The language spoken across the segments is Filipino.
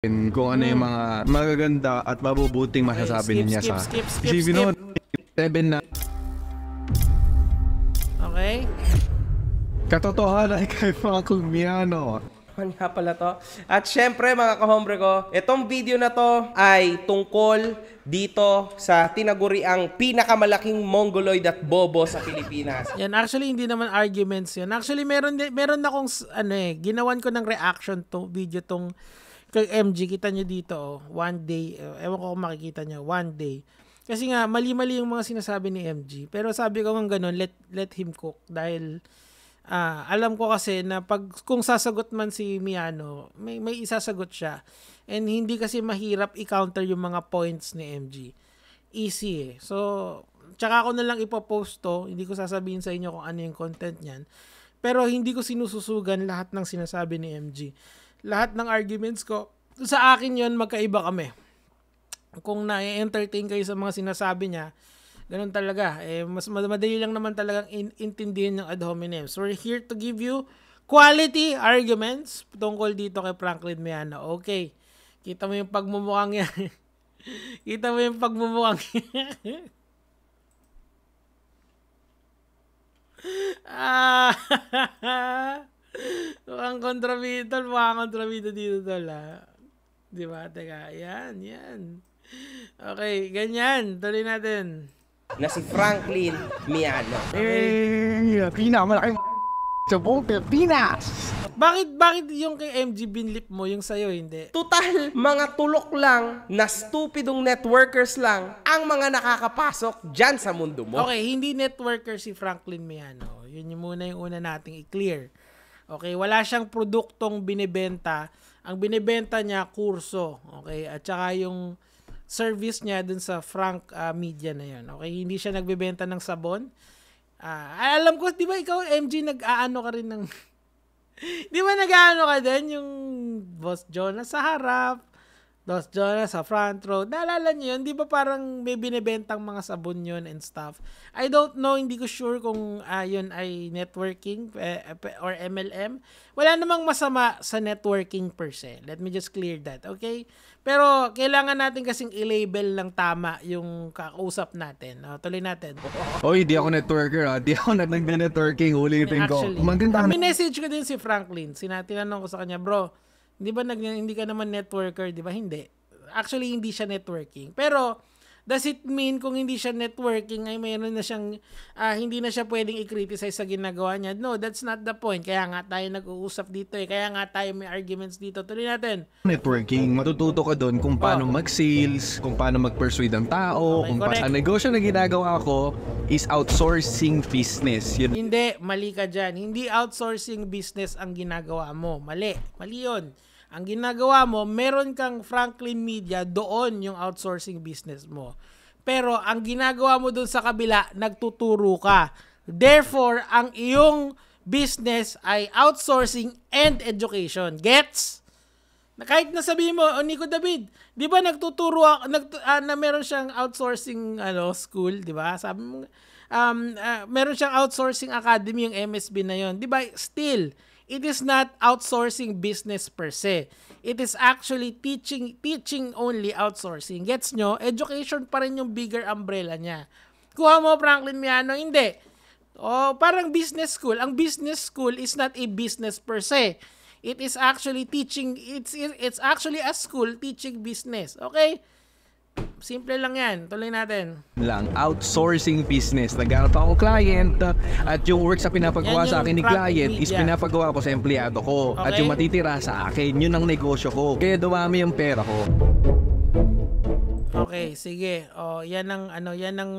kung ano yung mga magaganda at mabubuting masasabi niya sa skip. isipin mo 7 na Okay. katotohanan kay Franklin Miano. Ano nga pala to? At syempre mga kahombre ko, itong video na to ay tungkol dito sa tinaguriang pinakamalaking mongoloid at bobo sa Pilipinas. Yan, actually hindi naman arguments yan. Actually meron akong ginawan ko ng reaction to video tong kay MG. Kita nyo dito one day, ewan ko kung makikita nyo, one day. Kasi nga mali-mali yung mga sinasabi ni MG. Pero sabi ko nga ganun, let him cook dahil alam ko kasi na kung sasagot man si Miano, may isasagot siya. And hindi kasi mahirap i-counter yung mga points ni MG. Easy eh. So, tsaka ako na lang ipopost to. Hindi ko sasabihin sa inyo kung ano yung content niyan. Pero hindi ko sinususugan lahat ng sinasabi ni MG. Lahat ng arguments ko, sa akin yon magkaiba kami. Kung na-entertain kayo sa mga sinasabi niya, ganun talaga. Mas madali lang naman talagang intindihin yung ad hominem. So we're here to give you quality arguments tungkol dito kay Franklin Miano. Okay. Kita mo yung pagmumukhang yan. Kita mo yung pagmumukhang yan. Mukhang kontrabida dito tala. Di ba? Teka, yan. Okay, ganyan. Tuloy natin. Na si Franklin Miano. Pinakamalaking sa buong Pilipinas. Bakit yung kay MG binlip mo, yung sa'yo hindi? Total, mga tulok lang na stupidong networkers lang ang mga nakakapasok dyan sa mundo mo. Okay, hindi networker si Franklin Miano. Yun yung muna yung una nating i-clear. Okay, wala siyang produktong binibenta. Ang binibenta niya, kurso. Okay, at saka yung service niya dun sa Frank Media na yun. Okay, hindi siya nagbebenta ng sabon. Alam ko, di ba ikaw, MG, nag-aano ka rin ng... di ba nag-aano ka din yung Boss Jonas sa harap, Boss Jonas sa front row. Naalala niyo yun? Di ba parang may binibentang mga sabon yun and stuff? I don't know, hindi ko sure kung yun ay networking or MLM. Wala namang masama sa networking per se. Let me just clear that, okay? Pero kailangan natin kasing i-label ng tama yung kakausap natin. Tuloy natin. Oy, di ako networker ha. Di ako nag-networking. Ulitin ko. Maganda. May message ko din si Franklin. Tinanong ko sa kanya, bro, hindi ka naman networker, di ba? Hindi. Actually, hindi siya networking. Pero, does it mean kung hindi siya networking ay mayroon na siyang, hindi na siya pwedeng i-criticize sa ginagawa niya? No, that's not the point. Kaya nga tayo nag-uusap dito eh. Kaya nga tayo may arguments dito. Tuloy natin. Networking, matututo ka doon kung paano mag-sales, kung paano mag-persuade ang tao, kung paano. Ang negosyo na ginagawa ko is outsourcing business. Hindi, mali ka dyan. Hindi outsourcing business ang ginagawa mo. Mali yun. Ang ginagawa mo, meron kang Franklin Media, doon yung outsourcing business mo. Pero ang ginagawa mo doon sa kabila, nagtuturo ka. Therefore, ang iyong business ay outsourcing and education. Gets? Kahit nasabihin mo, Nico David, di ba nagtuturo na meron siyang outsourcing school, di ba? Sabi mo, meron siyang outsourcing academy, yung MSB na yon. Di ba? Still, it is not outsourcing business per se. It is actually teaching only outsourcing. Gets nyo? Education pa rin yung bigger umbrella niya. Kuha mo Franklin Miano, hindi. Parang business school. Ang business school is not a business per se. It is actually teaching, it's actually a school teaching business. Okay? Simple lang yan. Tuloy natin. Outsourcing business. Naghanap ako client at yung work sa pinapagawa sa akin ni client is pinapagawa ko sa empleyado ko. Okay? At yung matitira sa akin, yun ang negosyo ko. Kaya dumami yung pera ko. Okay, sige. Yan ang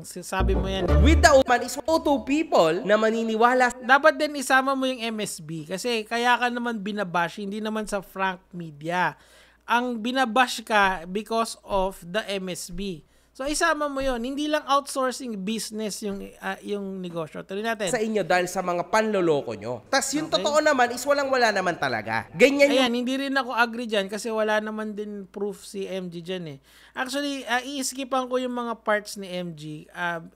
sabi mo yan. With the woman is two people na maniniwala. Dapat din isama mo yung MSB kasi kaya ka naman binabash, hindi naman sa Frank Media. Ang binabash ka because of the MSB. So isama mo yon, hindi lang outsourcing business yung negosyo. Tuloy natin. Sa inyo dahil sa mga panloloko nyo. Tas yung totoo naman is walang-wala naman talaga. Ganyan Ayan, hindi rin ako agree dyan kasi wala naman din proof si MG dyan eh. Actually, i-skipan ko yung mga parts ni MG.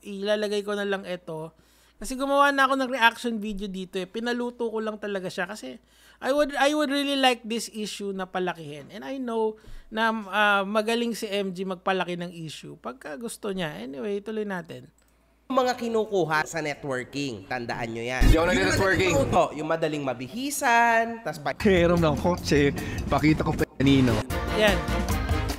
Ilalagay ko na lang ito. Kasi gumawa na ako ng reaction video dito eh. Pinaluto ko lang talaga siya kasi I would really like this issue na palakihin. And I know na magaling si MG magpalaki ng issue pagka gusto niya. Anyway, tuloy natin. Mga kinukuha sa networking. Tandaan nyo yan. Hindi ako nag-networking. Yung madaling mabihisan, tas Meron ng kotse, pakita ko pa kanino. Yan.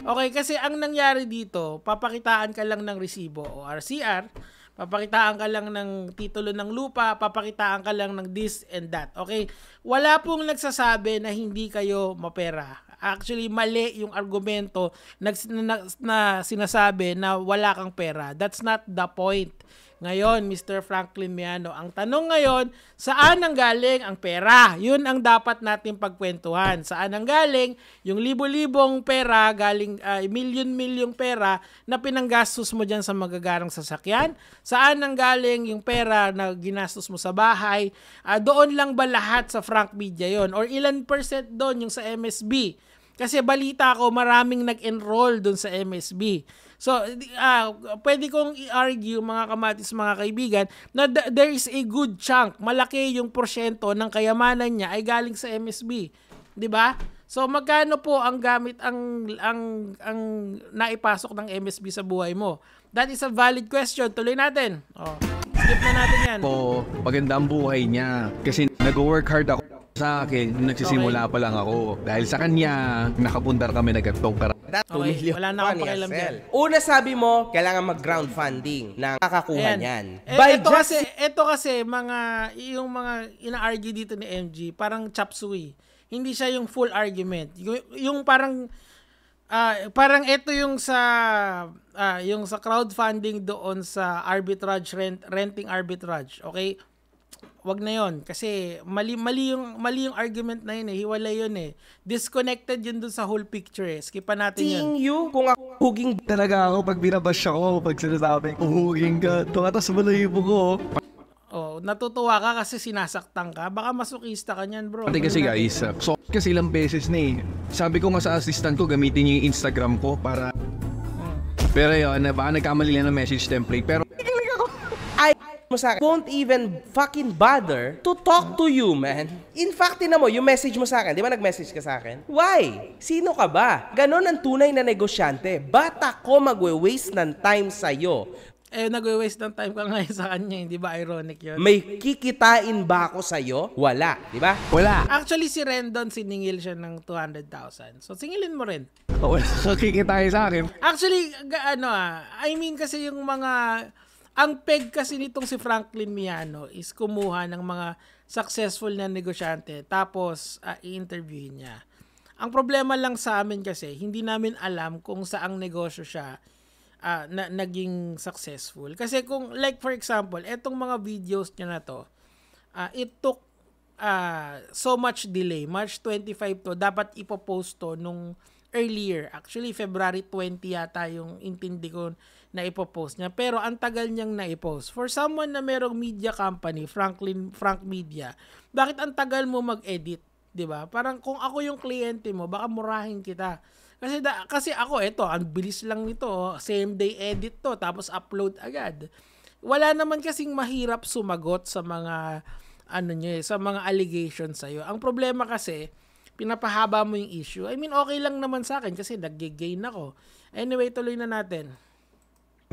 Okay, kasi ang nangyari dito, papakitaan ka lang ng resibo o RCR, papakitaan ka lang ng titulo ng lupa, papakitaan ka lang ng this and that. Okay? Wala pong nagsasabi na hindi kayo mapera. Actually, mali yung argumento na sinasabi na wala kang pera. That's not the point. Ngayon, Mr. Franklin Miano, ang tanong ngayon, saan ang galing ang pera? Yun ang dapat natin pagkwentuhan. Saan ang galing yung libo-libong pera, galing milyon-milyong pera na pinanggastos mo dyan sa magagarang sasakyan? Saan ang galing yung pera na ginastos mo sa bahay? Doon lang ba lahat sa Frank Media yon? Or ilan % doon yung sa MSB? Kasi balita ko maraming nag-enroll doon sa MSB. So, pwede kong i-argue mga kamatis, mga kaibigan, na there is a good chunk, malaki yung porsyento ng kayamanan niya ay galing sa MSB. 'Di ba? So, magkano po ang gamit ang naipasok ng MSB sa buhay mo? That is a valid question. Tuloy natin. Skip na natin yan. Po, maganda ang buhay niya. Kasi nag-work hard ako sa akin, nagsisimula pa lang ako. Dahil sa kanya, nakapundar kami na gatong pera. Okay, wala na akong pakialam dyan. Una sabi mo, kailangan mag-crowdfunding na kakakuha niyan. Ito kasi, yung mga ina-argue dito ni MG, parang chop suey. Hindi siya yung full argument. Yung parang ito yung sa crowdfunding doon sa arbitrage, renting arbitrage. Okay? Wag na yon kasi mali yung argument na yun eh. Hiwalay yun eh. Disconnected yun dun sa whole picture eh. Skipan natin yun. Seeing you, kung ako huging Talaga ako, pag binabash ako, pag sinasabi, uhugin ka, tumatas mo na yung ko. Natutuwa ka kasi sinasaktan ka. Baka masukista ka niyan, bro. Pati kasi guys, so kasi ilang beses na eh. Sabi ko nga sa assistant ko, gamitin niyo yung Instagram ko para... Pero yun, baka nagkamali lang ng message template. Pero mo sa akin, won't even fucking bother to talk to you, man. In fact, tinan mo, yung message mo sa akin, di ba nag-message ka sa akin? Why? Sino ka ba? Ganon ang tunay na negosyante. Ba't ako magwe-waste ng time sa'yo? Nagwe-waste ng time ka ngayon sa kanya, hindi ba ironic yun? May kikitain ba ako sa'yo? Wala, di ba? wala. Actually, si Rendon, siningil siya ng 200,000. So, singilin mo rin. Wala kakikita sa akin. Actually, I mean kasi yung mga... Ang peg kasi nitong si Franklin Miano is kumuha ng mga successful na negosyante tapos i-interviewin niya. Ang problema lang sa amin kasi, hindi namin alam kung saang negosyo siya naging successful. Kasi kung, like for example, etong mga videos niya na to, it took so much delay. March 25 to, dapat ipopost to nung earlier. Actually, February 20 yata yung intindi ko na ipopost niya. Pero ang tagal niyang na-ipost. For someone na merong media company, Frank Media, bakit ang tagal mo mag-edit? 'Di ba? Parang kung ako yung kliyente mo, baka murahin kita. Kasi ako, ang bilis lang nito. Same day edit to, tapos upload agad. Wala naman kasing mahirap sumagot sa mga sa mga allegations sa'yo. Ang problema kasi, pinapahaba mo yung issue. I mean, okay lang naman sa akin kasi nag-gain ako. Anyway, tuloy na natin.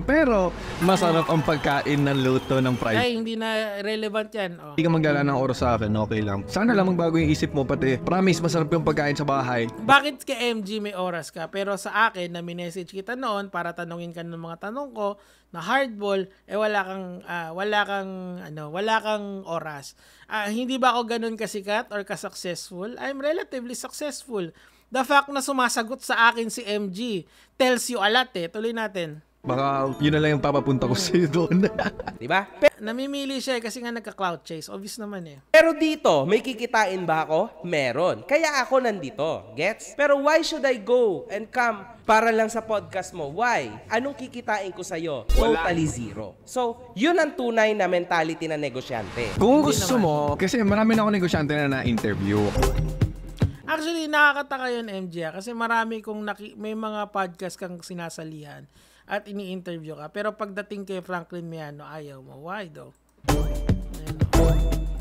Pero, masarap ang pagkain ng luto ng fried. Ay, hindi na relevant yan. Hindi ka maggala ng oras sa akin, okay lang. Sana lang magbago yung isip mo pati. Promise, masarap yung pagkain sa bahay. Bakit ka MG may oras ka? Pero sa akin, na minessage kita noon para tanungin ka ng mga tanong ko na hardball, wala kang oras. Hindi ba ako ganun kasikat or ka-successful? I'm relatively successful. The fact na sumasagot sa akin si MG tells you a lot eh. Tuloy natin. Baka yun na lang yung papapunta ko sa'yo doon. Diba? Namimili siya kasi nga nagka-cloud chase. Obvious naman eh. Pero dito, may kikitain ba ako? Meron. Kaya ako nandito. Gets? Pero why should I go and come para lang sa podcast mo? Why? Anong kikitain ko sa'yo? Totally zero. So, yun ang tunay na mentality ng negosyante. Kung gusto mo, kasi marami na ako negosyante na na-interview. Actually, nakakataka yun, MJ. Kasi marami may mga podcast kang sinasalihan at ini-interview ka. Pero pagdating kay Franklin Miano, ayaw mo. Why though?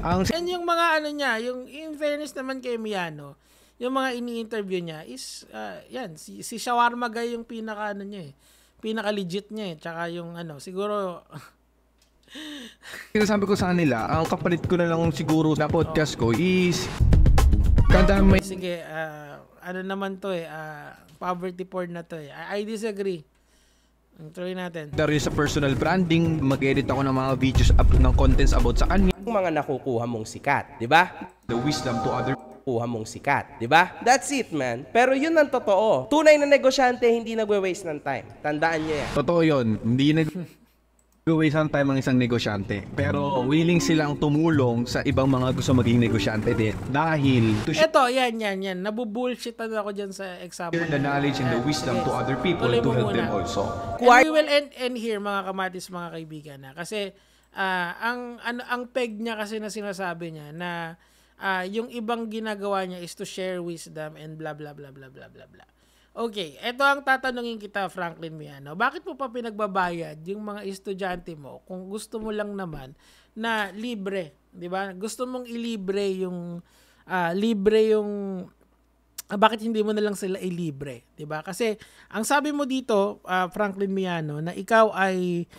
Ang And yung mga ano niya, yung in fairness naman kay Miano, yung mga ini-interview niya is, yan, si Shawarma Guy yung pinaka ano niya eh. Pinaka legit niya eh. Tsaka yung ano, siguro, sinasabi ko sa kanila, ang kapalit ko na lang siguro na podcast ko is kada may sige, ano naman to eh, poverty porn na to eh. I disagree. Tuloy natin. rin sa personal branding, mag-edit ako ng mga videos ng contents about sa kanya. Yung mga nakukuha mong sikat, di ba? The wisdom to other Kuha mong sikat, di ba? That's it, man. Pero yun ang totoo. Tunay na negosyante, hindi nagwe-waste ng time. Tandaan nyo yan. Totoo yun. Hindi nag-waste ang time ng isang negosyante. Pero willing silang tumulong sa ibang mga gusto maging negosyante din. Dahil to share Eto, yan. Nabubullshit ako dyan sa example. the knowledge and the wisdom to other people Tuloy to mo help muna. them also. And we will end here, mga kamatis, mga kaibigan. Kasi, ang peg niya kasi na sinasabi niya na yung ibang ginagawa niya is to share wisdom and blah, blah, blah, blah, blah, blah, blah. Okay, eto ang tatanungin kita, Franklin Miano. Bakit mo pa pinagbabayad yung mga estudyante mo kung gusto mo lang naman na libre, di ba? Gusto mong ilibre yung, bakit hindi mo na lang sila ilibre, di ba? Kasi ang sabi mo dito, Franklin Miano, na ikaw ay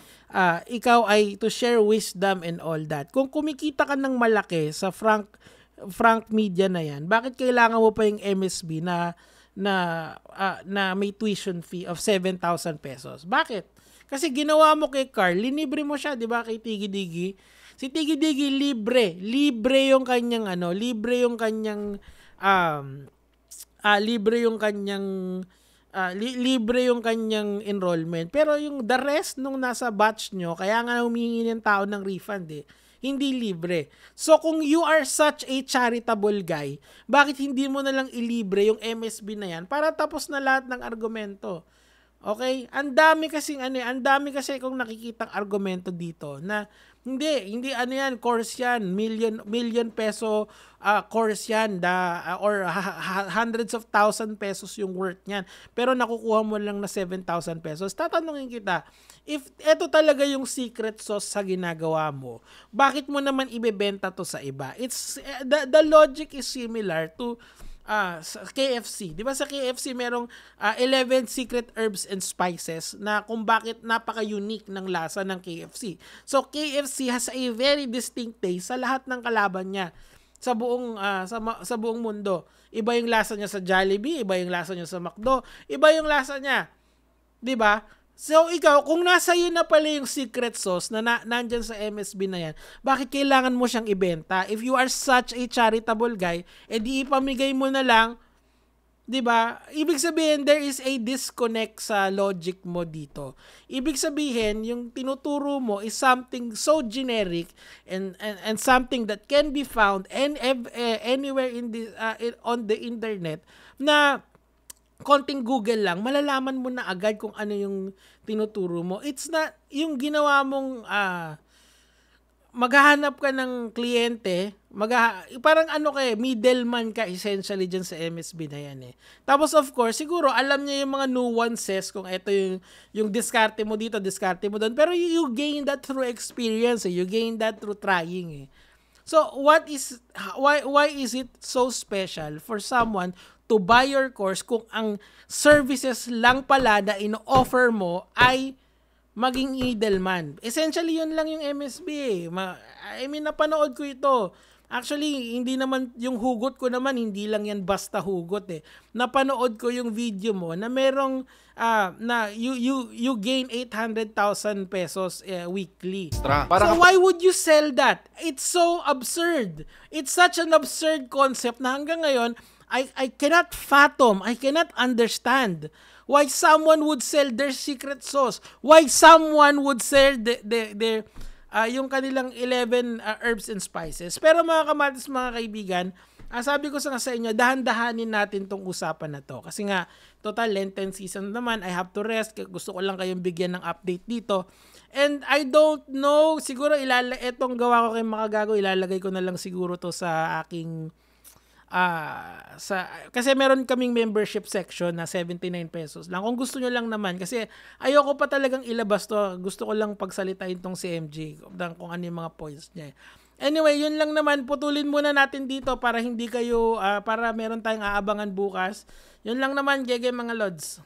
to share wisdom and all that. Kung kumikita ka ng malaki sa Frank Media na yan, bakit kailangan mo pa yung MSB na may tuition fee of 7,000 pesos? Bakit? Kasi ginawa mo kay Carl, linibre mo siya, 'di ba, kay Tigi Digi? Si Tigi Digi libre yung kanyang libre yung kanyang enrollment. Pero yung the rest nung nasa batch nyo, kaya nga humingi ng tao ng refund hindi libre. So kung you are such a charitable guy, bakit hindi mo na lang ilibre yung MSB na yan para tapos na lahat ng argumento? Okay? Ang dami kasi kung nakikitang argumento dito na hindi yan, course yan, million peso course yan, or hundreds of thousand pesos yung worth niyan. Pero nakukuha mo lang na 7,000 pesos. Tatanungin kita, if eto talaga yung secret sauce sa ginagawa mo, bakit mo naman ibebenta to sa iba? It's the logic is similar to sa KFC. 'Di ba sa KFC merong 11 secret herbs and spices na kung bakit napaka-unique ng lasa ng KFC. So KFC has a very distinct taste sa lahat ng kalaban niya sa buong mundo. Iba yung lasa niya sa Jollibee, iba yung lasa niya sa McDo, iba yung lasa niya. 'Di ba? So ikaw, kung nasa iyo na pala yung secret sauce na nandyan sa MSB na yan, bakit kailangan mo siyang ibenta? If you are such a charitable guy, edi ipamigay mo na lang, 'di ba? Ibig sabihin, there is a disconnect sa logic mo dito. Ibig sabihin, yung tinuturo mo is something so generic and something that can be found anywhere on the internet na konting Google lang, malalaman mo na agad kung ano yung tinuturo mo. It's not, yung ginawa mong, maghahanap ka ng kliyente, parang middleman ka essentially dyan sa MSB na yan eh. Tapos of course, siguro alam niya yung mga nuances kung ito yung diskarte mo dito, diskarte mo doon. Pero you gain that through experience eh. You gain that through trying eh. So, why is it so special for someone to buy your course kung ang services lang pala na ino-offer mo ay maging middleman? Essentially, yun lang yung MSB eh. Napanood ko ito. Actually, hindi naman, yung hugot ko naman, hindi lang yan basta hugot eh. Napanood ko yung video mo na merong, na you gain 800,000 pesos weekly. So why would you sell that? It's so absurd. It's such an absurd concept na hanggang ngayon, I cannot fathom, I cannot understand why someone would sell their secret sauce, why someone would sell their yung kanilang 11 herbs and spices. Pero mga kamatis, mga kaibigan, sabi ko sa inyo, dahan-dahanin natin tong usapan na to. Kasi nga, total Lenten season naman, I have to rest. Gusto ko lang kayong bigyan ng update dito. And I don't know, siguro etong gawa ko kay Makagago, ilalagay ko na lang siguro to sa aking kasi meron kaming membership section na 79 pesos lang. Kung gusto nyo lang naman, kasi ayoko pa talagang ilabas to. Gusto ko lang pagsalitain tong si MJ kung ano yung mga points niya. Anyway, yun lang naman. Putulin muna natin dito para hindi kayo, para meron tayong aabangan bukas. Yun lang naman, Gege mga Lods.